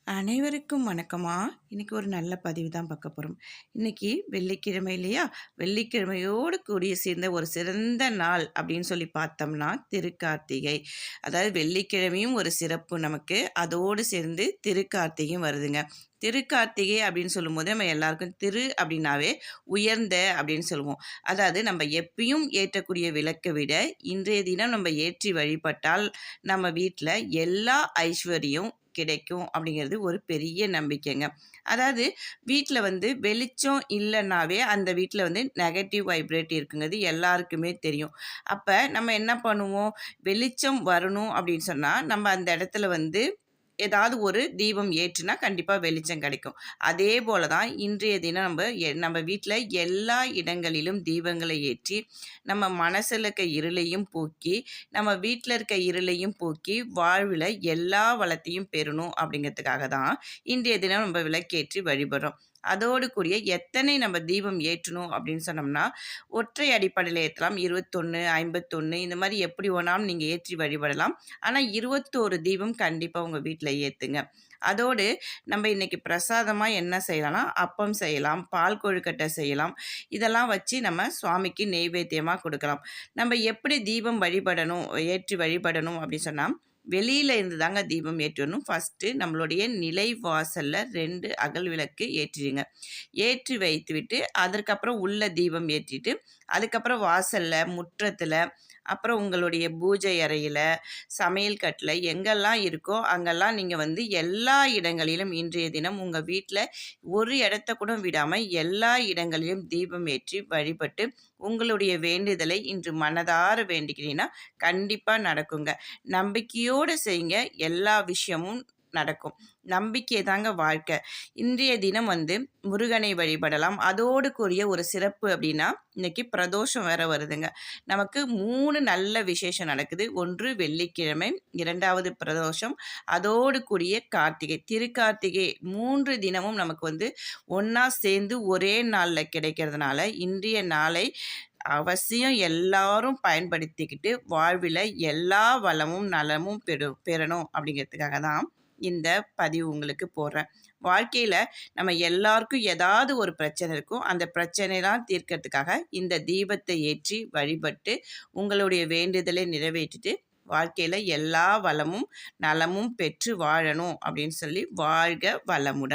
அனைவருக்கும் வணக்கமா. இன்னைக்கு ஒரு நல்ல பதிவு தான் பார்க்க போறோம். இன்னைக்கு வெள்ளிக்கிழமை இல்லையா? வெள்ளிக்கிழமையோடு கூடிய சேர்ந்த ஒரு சிறந்த நாள் அப்படின்னு சொல்லி பார்த்தோம்னா, திருக்கார்த்திகை. அதாவது வெள்ளிக்கிழமையும் ஒரு சிறப்பு நமக்கு. அதோடு சேர்ந்து திருக்கார்த்திகையும் வருதுங்க. திருக்கார்த்திகை அப்படின்னு சொல்லும்போது நம்ம எல்லாருக்கும் திரு அப்படின்னாவே உயர்ந்த அப்படின்னு சொல்லுவோம். அதாவது நம்ம எப்பயும் ஏற்றக்கூடிய விளக்கை விட இன்றைய தினம் நம்ம ஏற்றி வழிபட்டால் நம்ம வீட்டில் எல்லா ஐஸ்வர்யம் கிடைக்கும் அப்படிங்கிறது ஒரு பெரிய நம்பிக்கைங்க. அதாவது வீட்டில் வெளிச்சம் இல்லைன்னாவே அந்த வீட்டில் நெகட்டிவ் வைப்ரேட் இருக்குங்கிறது எல்லாருக்குமே தெரியும். அப்போ நம்ம என்ன பண்ணுவோம், வெளிச்சம் வரணும் அப்படின்னு சொன்னால் நம்ம அந்த இடத்துல ஏதாவது ஒரு தீபம் ஏற்றுனா கண்டிப்பாக வெளிச்சம் கிடைக்கும். அதே போல தான் இன்றைய தினம் நம்ம வீட்டில் எல்லா இடங்களிலும் தீபங்களை ஏற்றி நம்ம மனசில் இருக்க இருளையும் போக்கி நம்ம வீட்டில் இருக்க இருளையும் போக்கி வாழ்வில் எல்லா வளத்தையும் பெறணும் அப்படிங்கிறதுக்காக தான் இன்றைய தினம் நம்ம விளக்கேற்றி வழிபடுறோம். அதோடு கூடிய எத்தனை நம்ம தீபம் ஏற்றணும் அப்படின்னு சொன்னோம்னா, ஒற்றை அடிப்படையில் ஏற்றலாம். 21, 51 இந்த மாதிரி எப்படி வேணாலும் நீங்கள் ஏற்றி வழிபடலாம். ஆனால் 21 தீபம் கண்டிப்பாக உங்கள் வீட்டில் ஏற்றுங்க. அதோடு நம்ம இன்னைக்கு பிரசாதமாக என்ன செய்யலாம்னா, அப்பம் செய்யலாம், பால் கொழுக்கட்டை செய்யலாம். இதெல்லாம் வச்சு நம்ம சுவாமிக்கு நெய்வேத்தியமாக கொடுக்கலாம். நம்ம எப்படி தீபம் ஏற்றி வழிபடணும் அப்படின்னு சொன்னால், வெளியில் இருந்து தாங்க தீபம் ஏற்றணும். ஃபஸ்ட்டு நம்மளுடைய நிலை வாசலில் 2 அகல் விளக்கு ஏற்றிடுங்க. ஏற்றி வைத்துவிட்டு அதற்கப்புறம் உள்ள தீபம் ஏற்றிட்டு அதுக்கப்புறம் வாசலில், முற்றத்தில், அப்புறம் உங்களுடைய பூஜை அறையில், சமையல் கட்டில் எங்கெல்லாம் இருக்கோ அங்கெல்லாம் நீங்கள் எல்லா இடங்களிலும் இன்றைய தினம் உங்கள் வீட்டில் ஒரு இடத்த கூட விடாமல் எல்லா இடங்களிலும் தீபம் ஏற்றி வழிபட்டு உங்களுடைய வேண்டுதலை இன்று மனதார வேண்டிக்கிறீங்கன்னா கண்டிப்பாக நடக்குங்க. நம்பிக்கையோடு செய்யுங்க, எல்லா விஷயமும் நடக்கும். நம்பிக்கை தாங்க வாழ்க்கை. இன்றைய தினம் முருகனை வழிபடலாம். அதோடு கூடிய ஒரு சிறப்பு அப்படின்னா, இன்னைக்கு பிரதோஷம் வேற வருதுங்க. நமக்கு 3 நல்ல விசேஷம் நடக்குது. ஒன்று வெள்ளிக்கிழமை, 2வது பிரதோஷம், அதோடு கூடிய கார்த்திகை. திருக்கார்த்திகை 3 தினமும் நமக்கு ஒன்றா சேர்ந்து ஒரே நாளில் கிடைக்கிறதுனால இன்றைய நாளை அவசியம் எல்லாரும் பயன்படுத்திக்கிட்டு வாழ்வில் எல்லா வளமும் நலமும் பெறணும் அப்படிங்கிறதுக்காக தான் இந்த பதிவு உங்களுக்கு போடுறேன். வாழ்க்கையில் நம்ம எல்லாருக்கும் ஏதாவது ஒரு பிரச்சனை இருக்கும். அந்த பிரச்சனைலாம் தீர்க்கறதுக்காக இந்த தீபத்தை ஏற்றி வழிபட்டு உங்களுடைய வேண்டுதலை நிறைவேற்றிட்டு வாழ்க்கையில் எல்லா வளமும் நலமும் பெற்று வாழணும் அப்படின்னு சொல்லி வாழ்க வளமுடன்.